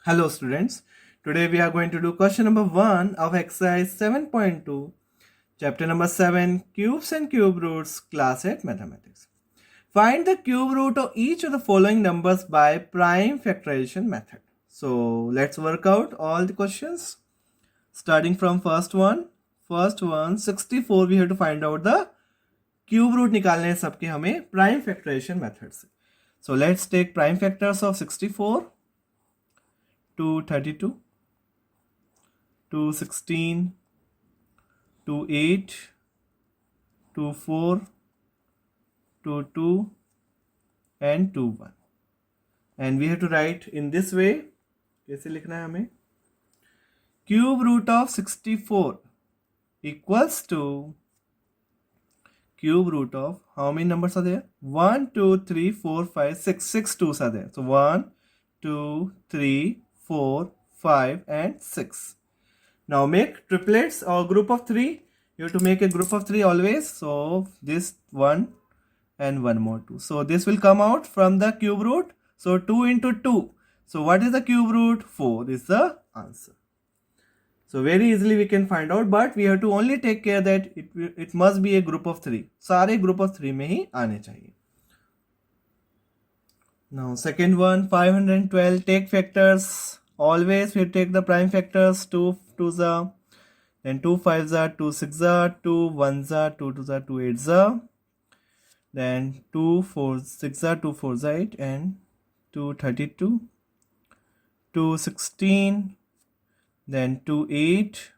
Hello students, today we are going to do question number 1 of exercise 7.2, chapter number 7, cubes and cube roots, class 8 mathematics. Find the cube root of each of the following numbers by prime factorization method. So let's work out all the questions. Starting from first one, 64, we have to find out the cube root निकालने हैं सबके हमें prime factorization method से. So let's take prime factors of 64. 232, 216, 28, 24, 22 and 21. And we have to write in this way. कैसे लिखना है हमें? Cube root of 64 equals to cube root of how many numbers are there? 1, 2, 3, 4, 5, 6. 6 2s are there. So 1, 2, 3, 4, 5 and 6. Now make triplets or group of 3. You have to make a group of 3 always. So this 1 and 1 more 2. So this will come out from the cube root. So 2 into 2. So what is the cube root? 4 is the answer. So very easily we can find out, but we have to only take care that it must be a group of 3. सारे group of 3 में ही आने चाहिए. Now second one, 512, take factors. Always we take the prime factors. 2 2s are, then 2 5s are, 2 6s are, 2 1s are, 2 2s are, 2 8s are, then 2 4 6s are, 2 4s are 8 and 2 32, 2 16, then 2 8,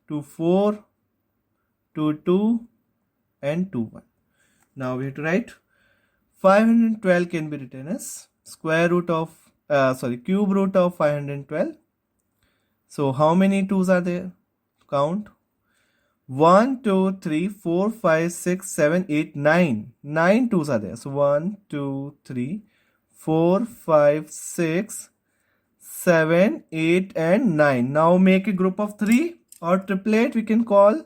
2 4, 2 2 and 2 1. Now we have to write 512 can be written as square root of cube root of 512. So how many 2's are there? Count. 1 2 3 4 5 6 7 8 9. 9 2's are there. So 1 2 3 4 5 6 7 8 and 9. Now make a group of 3 or triplet. We can call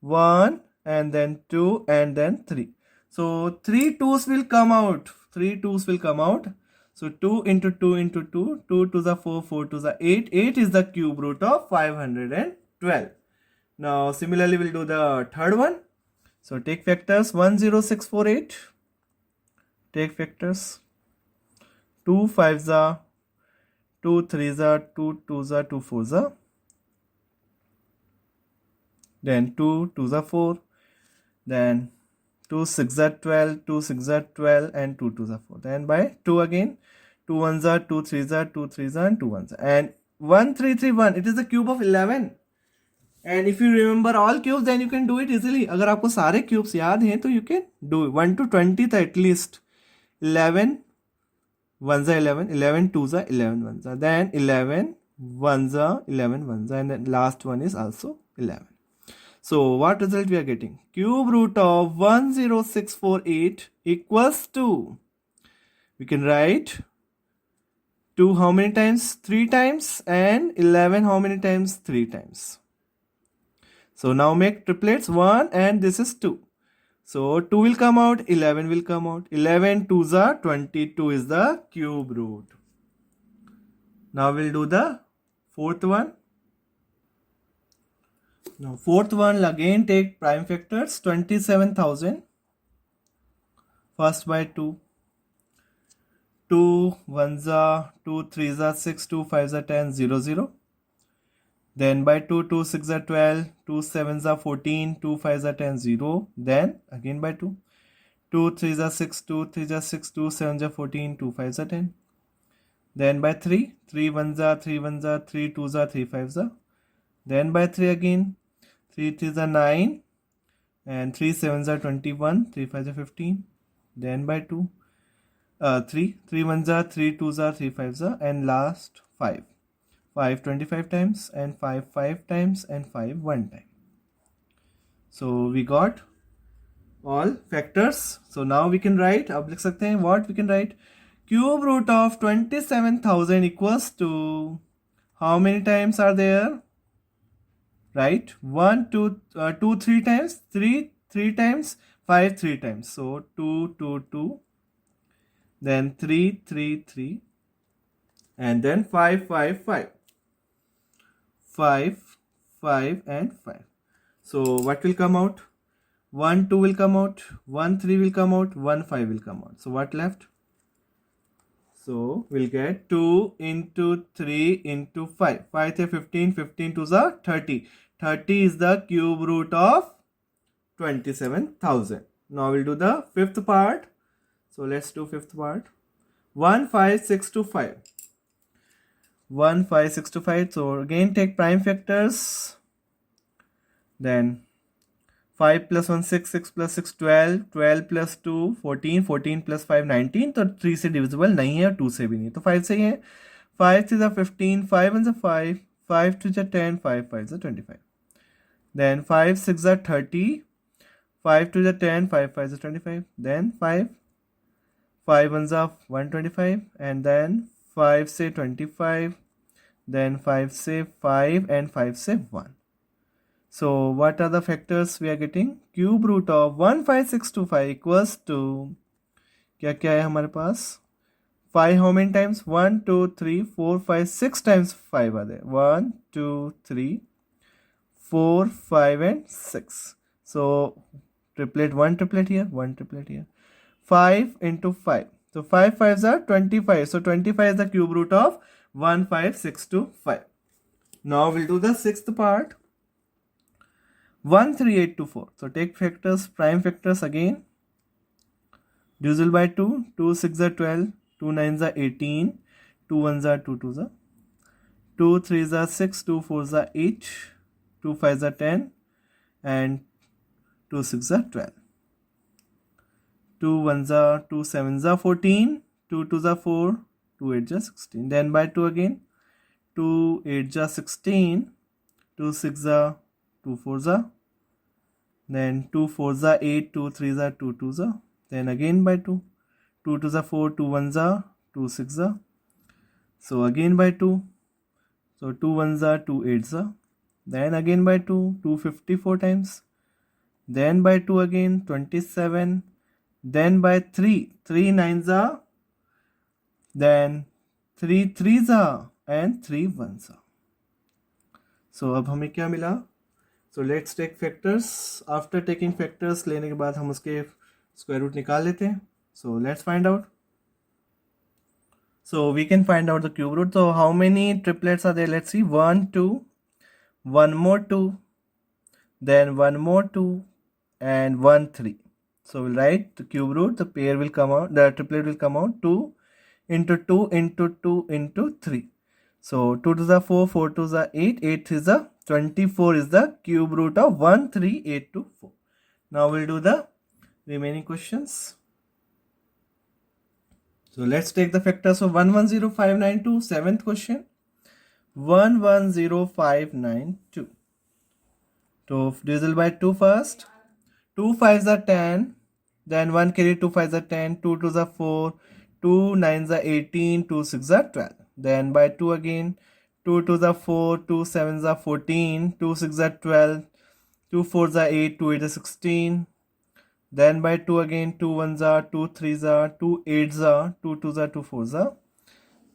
1 and then 2 and then 3. So 3 2's will come out. 3 2's will come out. So 2 into 2 into 2. 2 2's are 4. 4 2's are 8. 8 is the cube root of 512. Now similarly we'll do the third one. So take factors 10648. Take factors 2 5's are, 2 3's are, 2 2's are, 2 4's are. Then 2 2's are 4. Then 2 6 are 12, 2 6 are 12 and 2 2's are 4. Then by 2 again, 2 1's are, 2 3's are, 2 3's are and 2 1's are. And 1 3 3 1, it is the cube of 11. And if you remember all cubes, then you can do it easily. अगर आपको सारे cubes याद हैं तो you can do it. 1 to 20 था at least. 11 1's are 11, 11 2's are, 11 1's are. Then 11 1's are, 11 1's are, and then last one is also 11. So what result we are getting? Cube root of 10648 equals to, we can write 2 how many times? 3 times, and 11 how many times? 3 times. So now make triplets 1 and this is 2. So 2 will come out, 11 will come out. 11 2's are 22 is the cube root. Now we'll do the fourth one. Now fourth one, again take prime factors 27,000. First by 2. 2 1's are, 2 3's are 6, 2 5's are 10, 0 0. Then by 2 2 6's are 12, 2 7's are 14, 2 5's are 10, 0. Then again by 2. 2 3's are 6, 2 3's are 6, 2 7's are 14, 2 5's are 10. Then by 3, 3 1's are, 3 1's are, 3 2's are, 3 5's are. Then by 3 again, 3 3's are 9 and 3 7's are 21, 3 5's are 15. Then by 2, 3 1's are, 3 2's are, 3 5's are, and last 5. 5 25 times and 5 5 times and 5 1 time. So we got all factors. So now we can write, अब लिख सकते हैं what we can write? Cube root of 27,000 equals to, how many times are there? Right, 1 2 2 3 times, 3 3 times, 5 3 times. So 2 2 2, then 3 3 3, and then 5, 5, 5. 5, 5 and 5. So what will come out? 1, 2 will come out, 1, 3 will come out, 1, 5 will come out. So what left? So we'll get 2 into 3 into 5. 5 to 15, 15 to the 30. 30 is the cube root of 27,000. Now we'll do the fifth part. So let's do fifth part. 1, 5, 6 to 5. 1, 5, 6 to 5. So again take prime factors. Then 5 plus 1 6, 6 plus 6 12, 12 plus 2 14, 14 plus 5 19. तो 3 से divisible नहीं है और 2 से भी नहीं, तो 5 से ही है. 5 to the 15, 5 and the 5, 5 to the 10, 5 5 the 25. Then 5 6 are 30, 5 to the 10, 5 5 the 25. Then 5 ones are 125, and then 5 say 25, then 5 say 5 and 5 say 1. So what are the factors we are getting? Cube root of 15625 equals to क्या क्या है हमारे पास? 5 how many times? 1 2 3 4 5 6 times 5 are there. 1 2 3 4 5 and 6. So triplet, 1 triplet here, 1 triplet here. 5 into 5. So 5 5s are 25. So 25 is the cube root of 15625. Now we'll do the sixth part. 13824. So take factors, prime factors again. Divisible by 2. 2 6 are 12. 2 9s are 18. 2 1s are 2 2s are. 2 3s are 6. 2 4s are 8. 2 5s are 10. And 2 6s are 12. 2 1s are 2 7s are 14. 2 2s are 4. 2 8s are 16. Then by 2 again. 2 8s are 16. 2 6s are 2 4s are. Then 2 4s are 8. 2 3s are 2 2s are. Then again by 2. 2 2s are 4. 2 1s are 2 6s are. So again by 2. So 2 1s are 2 8s are. Then again by 2. 254 times. Then by 2 again 27. Then by 3. 3 9s are. Then 3 3s are. And 3 1s are. So अब हमें क्या मिला? So let's take factors. After taking factors लेने के बाद हम उसके square root निकाल लेते हैं. So let's find out. So we can find out the cube root. So how many triplets are there? Let's see. 1 2, 1 more 2, then 1 more 2, and 1 3. So we'll write the cube root. The pair will come out. The triplet will come out 2 into 2 into 2 into 3. So 2 to the 4, 4 to the 8, 8 is the 24 is the cube root of 13824. Now we'll do the remaining questions. So let's take the factors of 110592. Seventh question. 110592. So divisible by 2 first. 2 5s are 10. Then 1 carry 2 5s are 10. 2 2s are 4. 2 9s are 18. 2 6s are 12. Then by 2 again. 2 2s are 4. 2 7s are 14. 2 6s are 12. 2 4s are 8. 2 8s are 16. Then by 2 again. 2 1s are. 2 3s are. 2 8s are. 2 2s are. 2 4s are.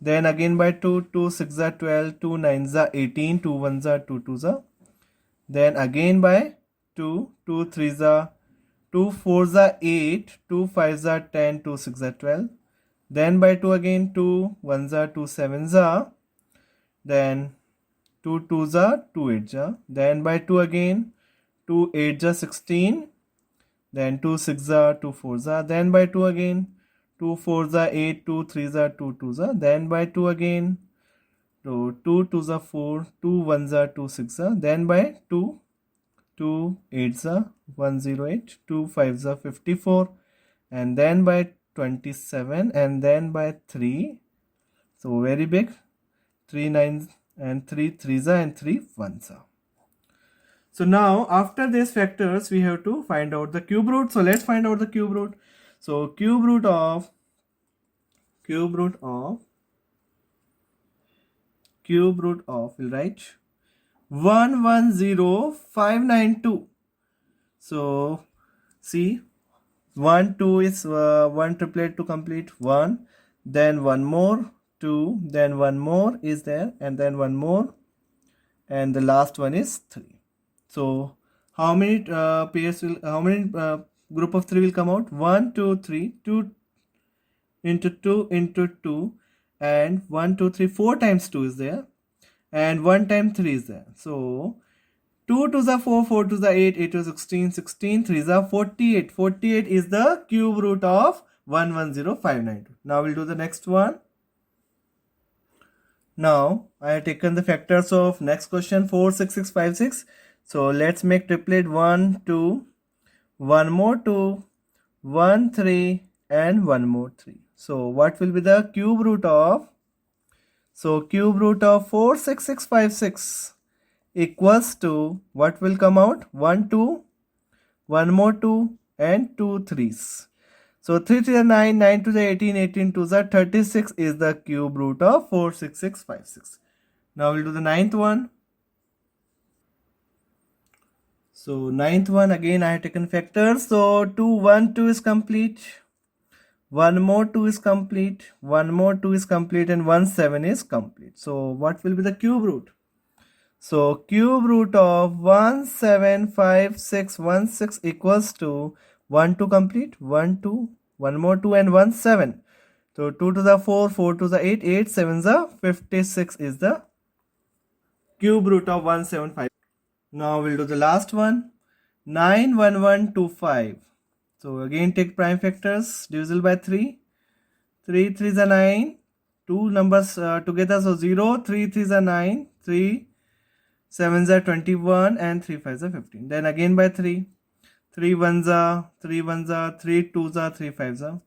Then again by 2. 2 6s are 12. 2 9s are 18. 2 1s are. 2 2s are. Then again by 2. 2 3s are. 2 4s are 8. 2 5s are 10. 2 6s are 12. Then by 2 again. 2 1s are. 2 7s are. Then 2 2s are. 2 8s are. Then by 2 again. 2 8s are 16. Then 2 6s are. 2 4s are. Then by 2 again. 2 4s are 8. 2 3s are. 2 2s are. Then by 2 again. 2 2s are 4. 2 1s are. 2 6s are. Then by 2. 2 8s are 108. 2 5s are 54. And then by 27. And then by 3. So very big. 3 9s and 3 3s are and 3 1s are. So now after these factors we have to find out the cube root. So let's find out the cube root. So cube root of we'll write 110592. So see 1 2 is 1 triplet to complete 1, then 1 more 2, then one more is there, and then one more, and the last one is 3. So how many group of 3 will come out? 1, 2, 3, 2 into 2 into 2, and 1, 2, 3, 4 times 2 is there, and 1 time 3 is there. So 2 to the 4, 4 to the 8, 8 to 16, 16, 3 is 48. 48 is the cube root of 110592. Now we'll do the next one. Now I have taken the factors of next question 4, 6, 6, 5, 6. So let's make triplet 1, 2, 1 more 2, 1, 3, and 1 more 3. So what will be the cube root of? So cube root of 4, 6, 6, 5, 6 equals to, what will come out? 1, 2, 1 more 2, and 2 3s. So 3 to the 9, 9 to the 18, 18 to the 36 is the cube root of 4, 6, 6, 5, 6. Now we'll do the ninth one. So ninth one, again I have taken factors. So 2, 1, 2 is complete. 1 more 2 is complete. 1 more 2 is complete, and 1, 7 is complete. So what will be the cube root? So cube root of 1, 7, 5, 6, 1, 6 equals to 1, 2 complete, 1, 2, 1 more 2, and 1, 7. So 2 to the 4, 4 to the 8, 8, 7 the 56 is the cube root of 175. Now we'll do the last one. 9, 1, 1, 2, 5. So again take prime factors, divisible by 3. 3, 3 is a 9. Two numbers together, so 0, 3, 3 is a 9. 3, 7 are 21, and 3 5 are 15. Then again by 3. 3 1s are, 3 1s are, 3 2s are, 3 5s are.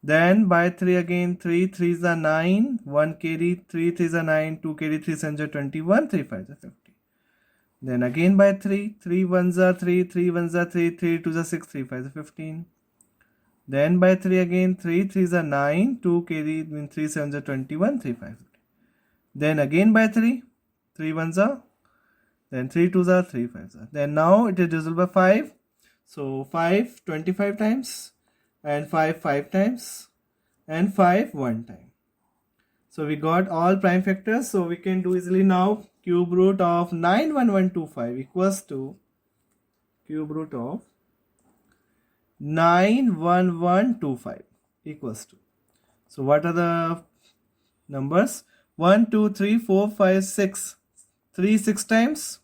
Then by 3 again, 3 3s are 9, 1 carry, 3 3s are 9, 2 carry, 3 7s are 21, 3 5s are 50. Then again by 3, 3 1s are 3, 3 1s are 3, 3 2s are 6, 3 5s are 15. Then by 3 again, 3 3s are 9, 2 carry, 3 7s are 21, 3 5 50. Then again by 3, 3 1s are, then 3 2s are, 3 5s are. Then now it is divisible by 5. So 5 25 times, and 5 5 times, and 5 1 time. So we got all prime factors. So we can do easily now cube root of 91125 equals to cube root of 91125 equals to. So what are the numbers? 1 2 3 4 5 6. 3 6 times,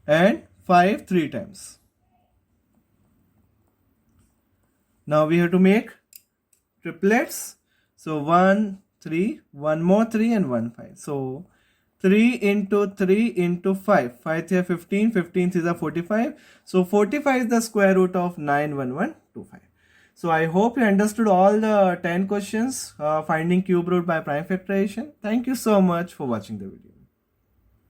and 5 3 times. Now we have to make triplets. So 1 3, 1 more 3, and 1 5. So 3 into 3 into 5. 5 3 are 15, 15 3 are 45. So 45 is the square root of 91125. So I hope you understood all the 10 questions finding cube root by prime factorization. Thank you so much for watching the video.